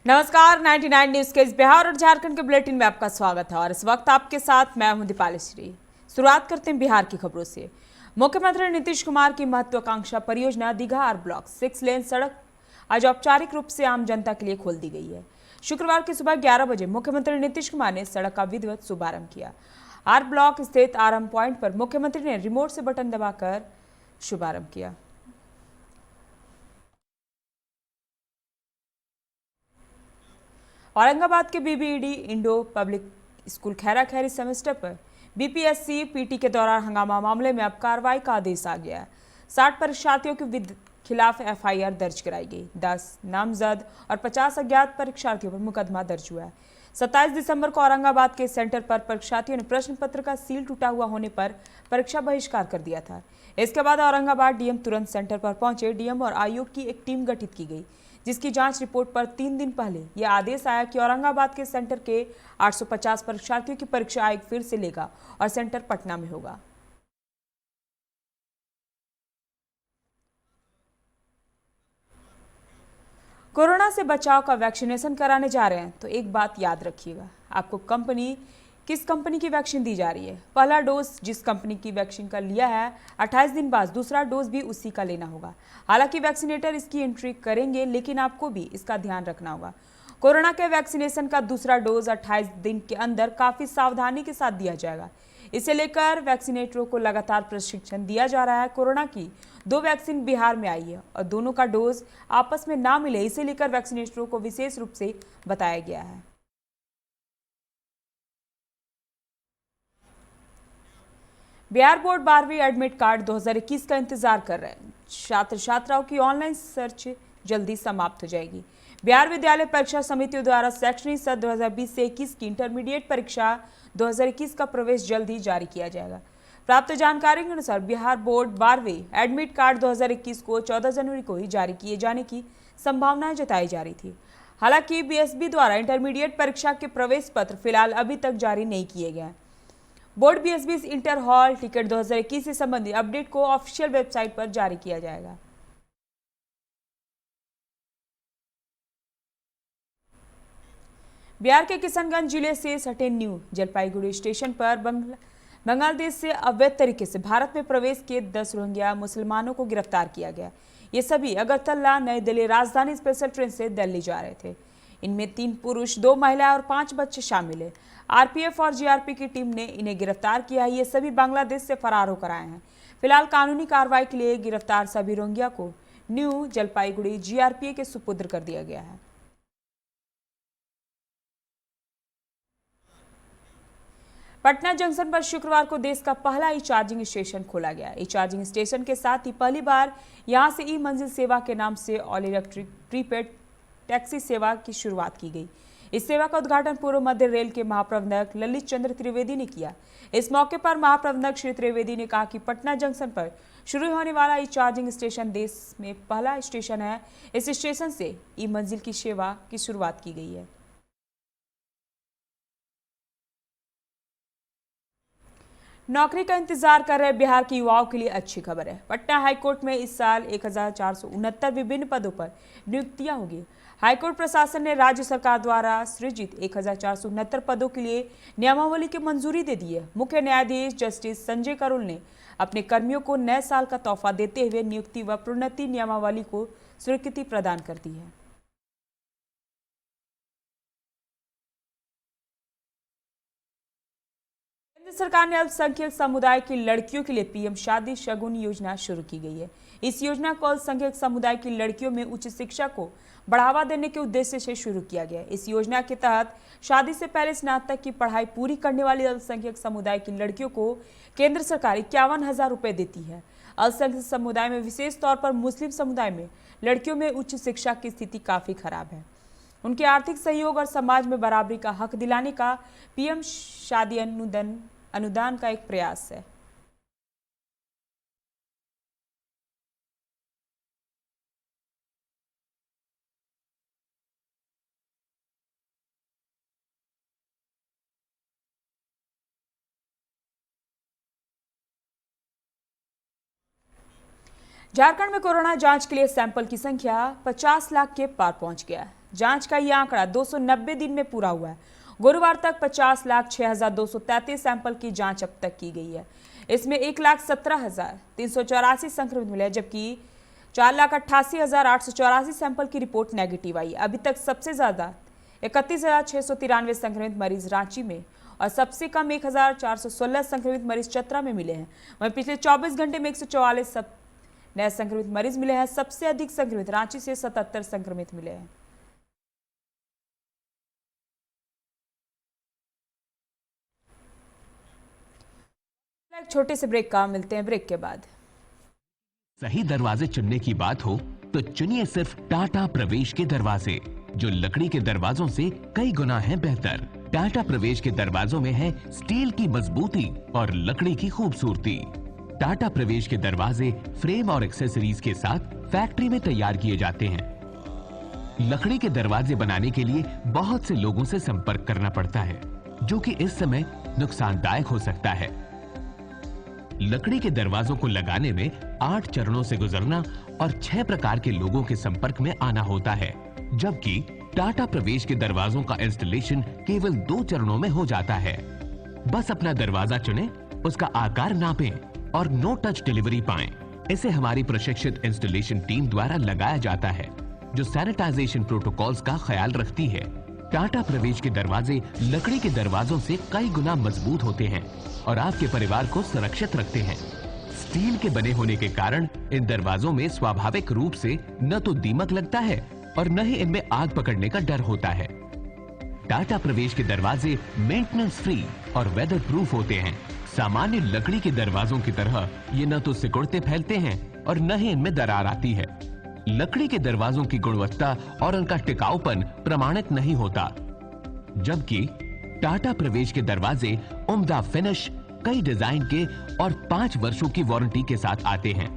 नमस्कार, 99 न्यूज के इस बिहार और झारखंड के बुलेटिन में आपका स्वागत है और इस वक्त आपके साथ मैं हूं दीपाली श्री। शुरुआत करते हैं बिहार की खबरों से। मुख्यमंत्री नीतीश कुमार की महत्वाकांक्षा परियोजना दीघा आर ब्लॉक 6 लेन सड़क आज औपचारिक रूप से आम जनता के लिए खोल दी गई है। शुक्रवार की सुबह 11 बजे मुख्यमंत्री नीतीश कुमार ने सड़क का विधिवत शुभारंभ किया। आर ब्लॉक स्थित आरएम पॉइंट पर मुख्यमंत्री ने रिमोट से बटन दबाकर शुभारंभ किया। औरंगाबाद के बीबीईडी इंडो पब्लिक स्कूल खैरा खैरी सेमेस्टर पर बीपीएससी पीटी के दौरान हंगामा मामले में अब कार्रवाई का आदेश आ गया है। 60 परीक्षार्थियों के खिलाफ एफआईआर दर्ज कराई गई। 10 नामजद और 50 अज्ञात परीक्षार्थियों पर मुकदमा दर्ज हुआ है। 27 दिसंबर को औरंगाबाद के सेंटर पर परीक्षार्थियों ने प्रश्न पत्र का सील टूटा हुआ होने पर परीक्षा बहिष्कार कर दिया था। इसके बाद औरंगाबाद डीएम तुरंत सेंटर पर पहुंचे। डीएम और आयोग की एक टीम गठित की गई, जिसकी जांच रिपोर्ट पर 3 दिन पहले यह आदेश आया कि औरंगाबाद के सेंटर के 850 परीक्षार्थियों की परीक्षा आयोग फिर से लेगा और सेंटर पटना में होगा। कोरोना से बचाव का वैक्सीनेशन कराने जा रहे हैं तो एक बात याद रखिएगा, आपको किस कंपनी की वैक्सीन दी जा रही है। पहला डोज जिस कंपनी की वैक्सीन का लिया है 28 दिन बाद दूसरा डोज भी उसी का लेना होगा। हालांकि वैक्सीनेटर इसकी एंट्री करेंगे, लेकिन आपको भी इसका ध्यान रखना होगा। कोरोना के वैक्सीनेशन का दूसरा डोज 28 दिन के अंदर काफी सावधानी के साथ दिया जाएगा। इसे लेकर वैक्सीनेटरों को लगातार प्रशिक्षण दिया जा रहा है। कोरोना की 2 वैक्सीन बिहार में आई है और दोनों का डोज आपस में ना मिले, इसे लेकर वैक्सीनेटरों को विशेष रूप से बताया गया है। बिहार बोर्ड 12वीं एडमिट कार्ड 2021 का इंतजार कर रहे हैं। छात्र छात्राओं की ऑनलाइन सर्च जल्दी समाप्त हो जाएगी। बिहार विद्यालय परीक्षा समितियों द्वारा शैक्षणिक सत्र 2020 से 21 की इंटरमीडिएट परीक्षा 2021 का प्रवेश जल्द ही जारी किया जाएगा। प्राप्त जानकारी के अनुसार बिहार बोर्ड 12वीं एडमिट कार्ड 2021 को 14 जनवरी को ही जारी किए जाने की संभावनाएं जताई जा रही थी। हालांकि बीएसबी द्वारा इंटरमीडिएट परीक्षा के प्रवेश पत्र फिलहाल अभी तक जारी नहीं किए गए हैं। Board BSB inter hall ticket 2021 से संबंधित अपडेट को ऑफिशियल वेबसाइट पर जारी किया जाएगा। बिहार के किशनगंज जिले से सटे न्यू जलपाईगुड़ी स्टेशन पर बांग्लादेश से अवैध तरीके से भारत में प्रवेश किए 10 रोहिंग्या मुसलमानों को गिरफ्तार किया गया। ये सभी अगरतला नई दिल्ली राजधानी स्पेशल ट्रेन से दिल्ली जा रहे थे। इनमें 3 पुरुष, 2 महिलाएं और 5 बच्चे शामिल हैं। आरपीएफ और जीआरपी की टीम ने इन्हें गिरफ्तार किया है। ये सभी बांग्लादेश से फरार होकर आए हैं। फिलहाल कानूनी कार्रवाई के लिए गिरफ्तार सभी रोहिंग्या को न्यू जलपाईगुड़ी जीआरपी के सुपुर्द कर दिया गया है। पटना जंक्शन पर शुक्रवार को देश का पहला ई चार्जिंग स्टेशन खोला गया। ई चार्जिंग स्टेशन के साथ ही पहली बार यहां से ई मंजिल सेवा के नाम से ऑल इलेक्ट्रिक प्रीपेड टैक्सी सेवा की शुरुआत की गई। इस सेवा का उद्घाटन पूर्व मध्य रेल के महाप्रबंधक ललित चंद्र त्रिवेदी ने किया। इस मौके पर महाप्रबंधक श्री त्रिवेदी ने कहा कि पटना जंक्शन पर शुरू होने वाला ई चार्जिंग स्टेशन देश में पहला स्टेशन है। इस स्टेशन से ई मंजिल की सेवा की शुरुआत की गई है। नौकरी का इंतजार कर रहे बिहार के युवाओं के लिए अच्छी खबर है। पटना हाईकोर्ट में इस साल 1469 विभिन्न पदों पर नियुक्तियां होगी। हाईकोर्ट प्रशासन ने राज्य सरकार द्वारा सृजित 1469 पदों के लिए नियमावली की मंजूरी दे दी है। मुख्य न्यायाधीश जस्टिस संजय करोल ने अपने कर्मियों को नए साल का तोहफा देते हुए नियुक्ति व प्रोन्नति नियमावली को स्वीकृति प्रदान कर दी है। केंद्र सरकार ने अल्पसंख्यक समुदाय की लड़कियों के लिए पीएम शादी शगुन योजना शुरू की गई है। इस योजना को अल्पसंख्यक समुदाय की लड़कियों में उच्च शिक्षा को बढ़ावा देने के उद्देश्य से शुरू किया गया है। इस योजना के तहत शादी से पहले स्नातक की पढ़ाई पूरी करने वाली अल्पसंख्यक समुदाय की लड़कियों को केंद्र सरकार 51,000 रुपए देती है। अल्पसंख्यक समुदाय में, विशेष तौर पर मुस्लिम समुदाय में, लड़कियों में उच्च शिक्षा की स्थिति काफी खराब है। उनके आर्थिक सहयोग और समाज में बराबरी का हक दिलाने का पीएम शादी अनुदान का एक प्रयास है। झारखंड में कोरोना जांच के लिए सैंपल की संख्या 50 लाख के पार पहुंच गया है। जांच का यह आंकड़ा 290 दिन में पूरा हुआ है। गुरुवार तक 50,06,233 सैंपल की जांच अब तक की गई है। इसमें 1,17,384 संक्रमित मिले, जबकि 4,88,884 सैंपल की रिपोर्ट नेगेटिव आई। अभी तक सबसे ज्यादा 31,693 संक्रमित मरीज रांची में और सबसे कम 1,416 संक्रमित मरीज चतरा में मिले हैं। वहीं पिछले 24 घंटे में 144 नए संक्रमित मरीज मिले हैं। सबसे अधिक संक्रमित रांची से 77 संक्रमित मिले हैं। एक छोटे से ब्रेक का, मिलते हैं ब्रेक के बाद। सही दरवाजे चुनने की बात हो तो चुनिए सिर्फ टाटा प्रवेश के दरवाजे, जो लकड़ी के दरवाजों से कई गुना है बेहतर। टाटा प्रवेश के दरवाजों में है स्टील की मजबूती और लकड़ी की खूबसूरती। टाटा प्रवेश के दरवाजे फ्रेम और एक्सेसरीज के साथ फैक्ट्री में तैयार किए जाते हैं। लकड़ी के दरवाजे बनाने के लिए बहुत से लोगों से संपर्क करना पड़ता है, जो कि इस समय नुकसानदायक हो सकता है। लकड़ी के दरवाजों को लगाने में 8 चरणों से गुजरना और 6 प्रकार के लोगों के संपर्क में आना होता है, जबकि टाटा प्रवेश के दरवाजों का इंस्टॉलेशन केवल 2 चरणों में हो जाता है। बस अपना दरवाजा चुनें, उसका आकार नापें और नो टच डिलीवरी पाएं। इसे हमारी प्रशिक्षित इंस्टॉलेशन टीम द्वारा लगाया जाता है, जो सैनिटाइजेशन प्रोटोकॉल्स का ख्याल रखती है। टाटा प्रवेश के दरवाजे लकड़ी के दरवाजों से कई गुना मजबूत होते हैं और आपके परिवार को सुरक्षित रखते हैं। स्टील के बने होने के कारण इन दरवाजों में स्वाभाविक रूप से न तो दीमक लगता है और न ही इनमें आग पकड़ने का डर होता है। टाटा प्रवेश के दरवाजे मेंटेनेंस फ्री और वेदर प्रूफ होते हैं। सामान्य लकड़ी के दरवाजों की तरह ये न तो सिकुड़ते फैलते हैं और न ही इनमें दरार आती है। लकड़ी के दरवाजों की गुणवत्ता और उनका टिकाऊपन प्रमाणित नहीं होता, जबकि टाटा प्रवेश के दरवाजे उम्दा फिनिश, कई डिजाइन के और 5 वर्षों की वारंटी के साथ आते हैं।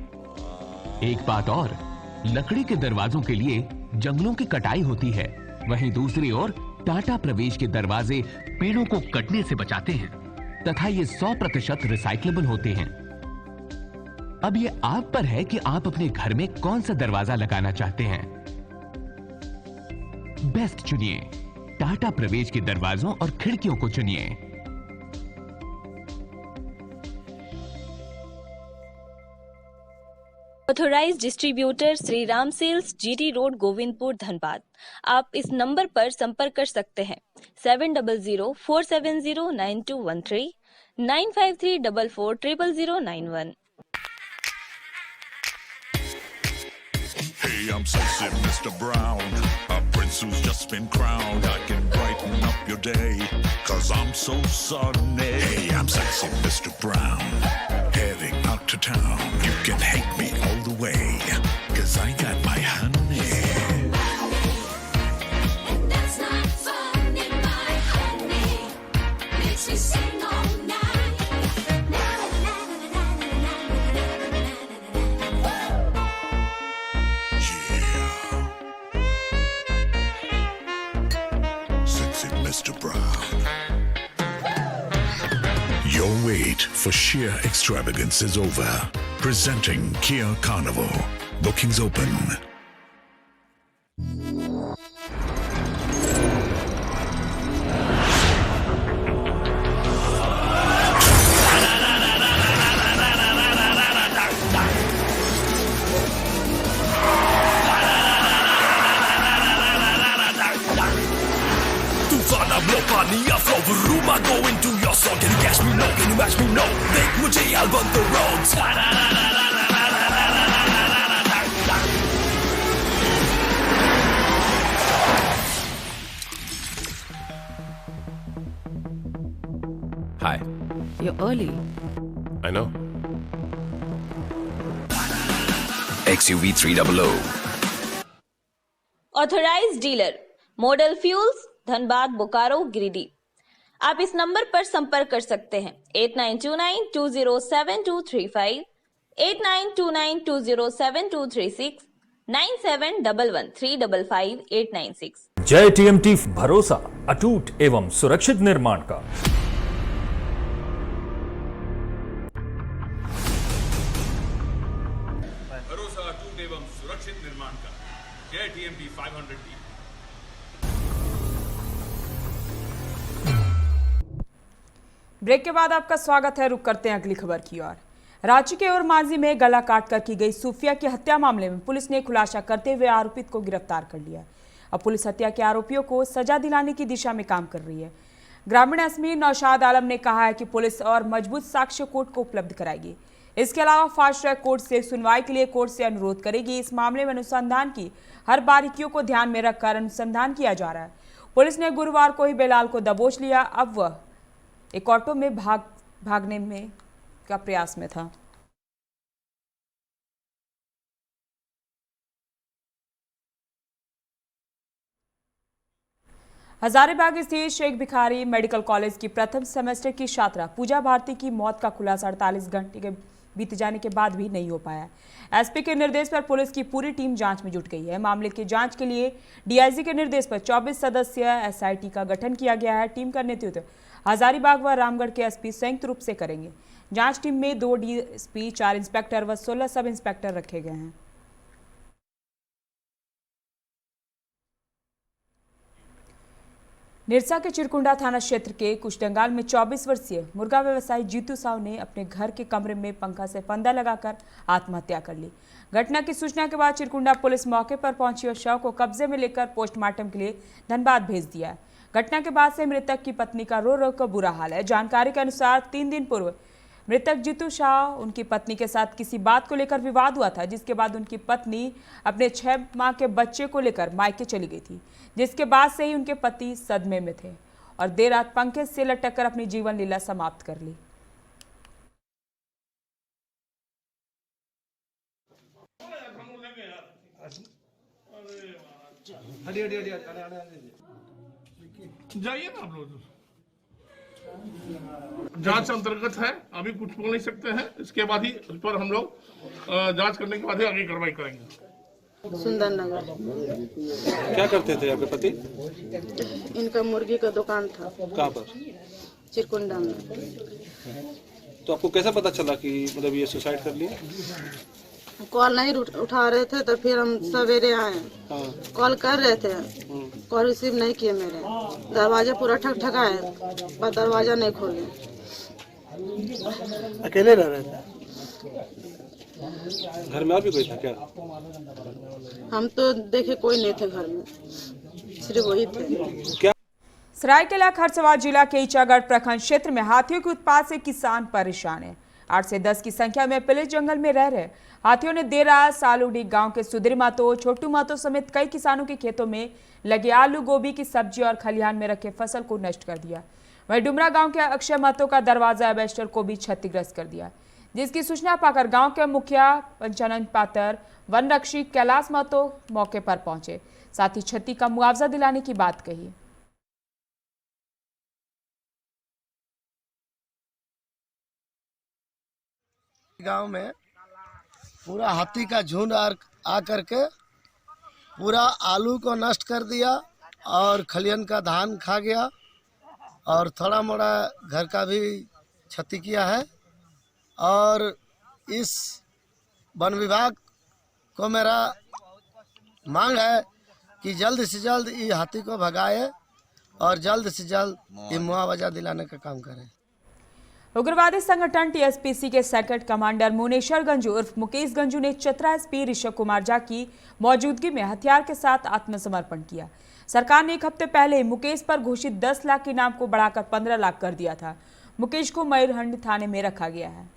एक बात और, लकड़ी के दरवाजों के लिए जंगलों की कटाई होती है, वहीं दूसरी ओर टाटा प्रवेश के दरवाजे पेड़ों को कटने से बचाते हैं तथा ये 100% रिसाइक्लेबल होते हैं। अब ये आप पर है कि आप अपने घर में कौन सा दरवाजा लगाना चाहते हैं। बेस्ट चुनिए, टाटा प्रवेश के दरवाजों और खिड़कियों को चुनिए। Authorised distributor Shri Ram Sales, GT road, Govindpur, Dhanbad. आप इस नंबर पर संपर्क कर सकते हैं 7004709213 9534400091। Hey, I'm sexy Mr. Brown, a prince who's just been crowned. I can brighten up your day, 'cause I'm so sunny. Hey, I'm sexy Mr. Brown, heading out to town. You can hate me all the way, 'cause I got my honey. And that's not funny, my honey makes me sing all night. Sexy Mr. Brown. Your wait for sheer extravagance is over. Presenting Kia Carnival. Bookings open. Rumor go into your soul. Can you catch me? No. Can you match me? No. Make mujhe I'll burn the roads. Hi. You're early. I know. XUV 300. Authorised dealer Model Fuels, Dhanbad, Bokaro, Giridih. आप इस number पर संपर्क कर सकते हैं 8929207235, 8929207236, 9711355896। जय TMT, भरोसा अटूट एवं सुरक्षित निर्माण का। भरोसा अटूट एवं सुरक्षित निर्माण का। जय टीएमटी 500D। ब्रेक के बाद आपका स्वागत है। रुक करते हैं अगली खबर की ओर। रांची के और मांझी में गला काटकर की गई सूफिया की हत्या मामले में पुलिस ने खुलासा करते हुए आरोपित को गिरफ्तार कर लिया। अब पुलिस हत्या के आरोपियों को सजा दिलाने की दिशा में काम कर रही है। ग्रामीण एसपी नौशाद आलम ने कहा है कि पुलिस और मजबूत साक्ष्य कोर्ट को उपलब्ध कराएगी। इसके अलावा फास्ट ट्रैक कोर्ट से सुनवाई के लिए कोर्ट से अनुरोध करेगी। इस मामले में अनुसंधान की हर बारीकियों को ध्यान में रखकर अनुसंधान किया जा रहा है। पुलिस ने गुरुवार को ही बेलाल को दबोच लिया। अब वह एक ऑटो में भागने में का प्रयास में था। हजारीबाग स्थित शेख भिखारी मेडिकल कॉलेज की प्रथम सेमेस्टर की छात्रा पूजा भारती की मौत का खुलासा 48 घंटे के बीत जाने के बाद भी नहीं हो पाया। एसपी के निर्देश पर पुलिस की पूरी टीम जांच में जुट गई है। मामले की जांच के लिए डीआईजी के निर्देश पर 24 सदस्यीय एसआईटी का गठन किया गया है। टीम का नेतृत्व हजारीबाग व रामगढ़ के एसपी संयुक्त रूप से करेंगे। जांच टीम में 2 डीएसपी, 4 इंस्पेक्टर व 16 सब इंस्पेक्टर रखे गए हैं। निरसा के चिरकुंडा थाना क्षेत्र के कुशडंगाल में 24 वर्षीय मुर्गा व्यवसायी जीतू साव ने अपने घर के कमरे में पंखा से फंदा लगाकर आत्महत्या कर ली। घटना की सूचना के बाद चिरकुंडा पुलिस मौके पर पहुंची और शव को कब्जे में लेकर पोस्टमार्टम के लिए धनबाद भेज दिया है। घटना के बाद से मृतक की पत्नी का रो रो कर बुरा हाल है। जानकारी के अनुसार 3 दिन पूर्व मृतक जीतू शाह उनकी पत्नी के साथ किसी बात को लेकर विवाद हुआ था, जिसके बाद उनकी पत्नी अपने 6 माह के बच्चे को लेकर मायके चली गई थी, जिसके बाद से ही उनके पति सदमे में थे और देर रात पंखे से लटक कर अपनी जीवन लीला समाप्त कर ली। जाइए ना आप लोग, जांच अंतर्गत है, अभी कुछ बोल नहीं सकते हैं। इसके बाद ही इस पर हम लोग जांच करने के बाद ही आगे कार्रवाई करेंगे। सुंदर नगर। क्या करते थे आपके पति? इनका मुर्गी का दुकान था। कहाँ पर? चिरकुंडा में। तो आपको कैसा पता चला कि मतलब ये सुसाइड कर लिया? कॉल नहीं उठा रहे थे तो फिर हम सवेरे आए। कॉल कर रहे थे, कॉल रिसीव नहीं किए मेरे। दरवाजा पूरा ठकठकाए पर दरवाजा नहीं खोले। अकेले रह रहे थे? घर में और भी कोई था क्या? हम तो देखे कोई नहीं थे घर में, सिर्फ वही थे। क्या? सरायकेला खरसावां जिला के ईचागढ़ प्रखंड क्षेत्र में हाथियों के उत्पात से किसान परेशान है। 8 से 10 की संख्या में पुलिस जंगल में रह रहे हाथियों ने देर रात सालूडी गांव के सुधीर मातो, छोटू मातो समेत कई किसानों के खेतों में लगे आलू, गोभी की सब्जी और खलिहान में रखे फसल को नष्ट कर दिया। वहीं डुमरा गांव के अक्षय मातो का दरवाजा एबेस्टर को भी क्षतिग्रस्त कर दिया, जिसकी सूचना पाकर गांव के मुखिया पंचानंद पातर, वन रक्षी कैलाश मातो मौके पर पहुंचे, साथ ही क्षति का मुआवजा दिलाने की बात कही। गांव में पूरा हाथी का झुंड आ करके पूरा आलू को नष्ट कर दिया और खलिहन का धान खा गया और थोड़ा मोड़ा घर का भी क्षति किया है। और इस वन विभाग को मेरा मांग है कि जल्द से जल्द ये हाथी को भगाए और जल्द से जल्द ये मुआवजा दिलाने का काम करें। उग्रवादी संगठन टीएसपीसी के सेक्रेटरी कमांडर मुनेश्वर गंजू उर्फ मुकेश गंजू ने चतरा एसपी ऋषभ कुमार झा की मौजूदगी में हथियार के साथ आत्मसमर्पण किया। सरकार ने 1 हफ्ते पहले मुकेश पर घोषित 10 लाख इनाम को बढ़ाकर 15 लाख कर दिया था। मुकेश को मयूरहंड थाने में रखा गया है।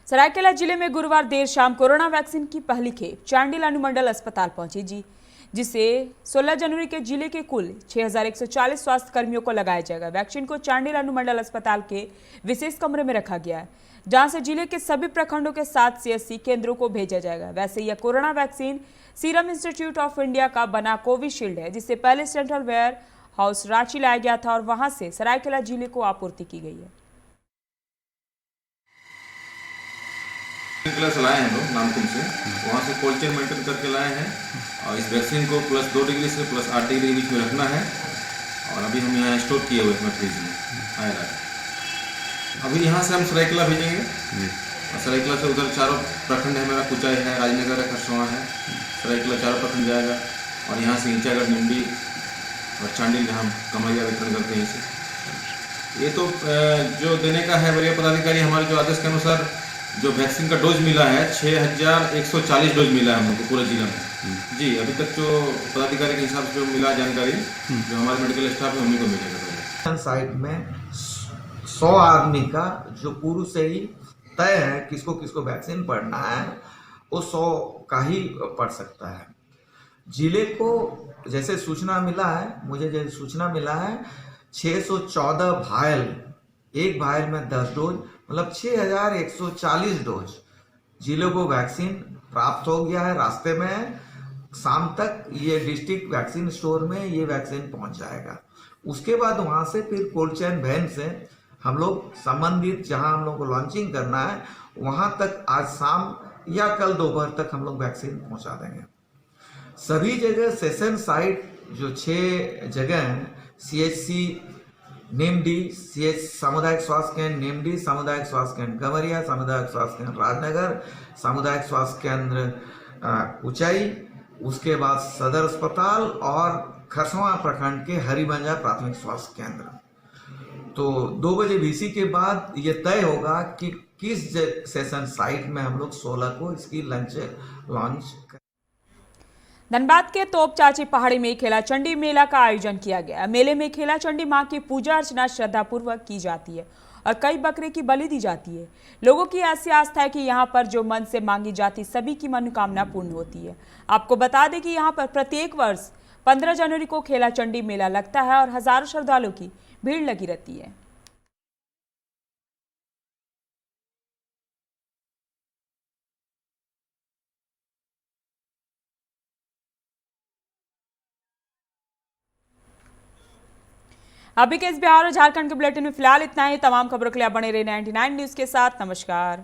सरायकेला जिले में गुरुवार देर शाम कोरोना वैक्सीन की पहली खेप चांडिल अनुमंडल अस्पताल पहुंची, जिसे 16 जनवरी के जिले के कुल 6140 स्वास्थ्य कर्मियों को लगाया जाएगा। वैक्सीन को चांडिल अनुमंडल अस्पताल के विशेष कमरे में रखा गया है, जहां से जिले के सभी प्रखंडों के 7 CSC केंद्रों को भेजा जाएगा। वैसे यह corona vaccine serum institute of India का बना कोविशील्ड है, जिससे पहले सेंट्रल वेयर हाउस रांची लाया गया था और वहां से सरायकेला जिले को आपूर्ति की गई है। क्लास लाए हैं लोग नामकुम से, वहाँ से कोल्ड चेन मेंटेन करके लाए हैं और इस वैक्सीन को +2 डिग्री से +8 डिग्री के बीच में रखना है और अभी हम यहाँ स्टोर किए हुए हैं फ्रिज में आएगा। अभी यहाँ से हम सरायकेला भेजेंगे सरायकला से उधर चारों प्रखंड है, मेरा कुचाई है, राजनगर है, खरसोवा है, सरायकला चारों प्रखंड जाएगा। और यहाँ से इंचागढ़, निम्बी और चांडिल जहाँ कमरिया वितरण करते हैं इसे। ये तो जो देने का है वरीय पदाधिकारी, हमारे जो आदेश के अनुसार जो वैक्सीन का डोज मिला है 6140 डोज मिला है हम लोग को पूरे जिला में। जी अभी तक जो पदाधिकारी के हिसाब से जो मिला जानकारी, जो हमारे मेडिकल स्टाफ है उन्हीं को मिलेगा। साइड में 100 आदमी का जो पूर्व से ही तय है किसको किसको वैक्सीन पड़ना है, वो 100 का ही पड़ सकता है। जिले को जैसे सूचना मिला है, मुझे जैसे सूचना मिला है 614 भायल, एक भायल में 10 डोज, मतलब 6140 डोज जिले को वैक्सीन प्राप्त हो गया है। रास्ते में है, शाम तक ये डिस्ट्रिक्ट वैक्सीन स्टोर में ये वैक्सीन पहुंच जाएगा। उसके बाद वहां से फिर कोल्ड चेन वैन से हम लोग संबंधित जहां हम लोग को लॉन्चिंग करना है वहां तक आज शाम या कल दोपहर तक हम लोग वैक्सीन पहुंचा देंगे। सभी जगह सेशन साइट जो 6 जगह हैं, CHC निम्डी, CH सामुदायिक स्वास्थ्य केंद्र निम्डी, सामुदायिक स्वास्थ्य केंद्र कमरिया, सामुदायिक स्वास्थ्य केंद्र राजनगर, सामुदायिक स्वास्थ्य केंद्र ऊंचाई, उसके बाद सदर अस्पताल और खरसवा प्रखंड के हरिबंजा प्राथमिक स्वास्थ्य केंद्र। तो 2 बजे VC के बाद ये तय होगा कि किस सेशन साइट में हम लोग 16 को इसकी लॉन्च। धनबाद के तोप चाची पहाड़ी में खेला चंडी मेला का आयोजन किया गया। मेले में खेला चंडी मां की पूजा अर्चना श्रद्धापूर्वक की जाती है और कई बकरे की बलि दी जाती है। लोगों की ऐसी आस्था है कि यहाँ पर जो मन से मांगी जाती सभी की मनोकामना पूर्ण होती है। आपको बता दें कि यहाँ पर प्रत्येक वर्ष 15 जनवरी को खेला चंडी मेला लगता है और हजारों श्रद्धालुओं की भीड़ लगी रहती है। अभी के इस बिहार और झारखंड के बुलेटिन में फिलहाल इतना ही। तमाम खबरों के लिए बने रहे 99 न्यूज के साथ। नमस्कार।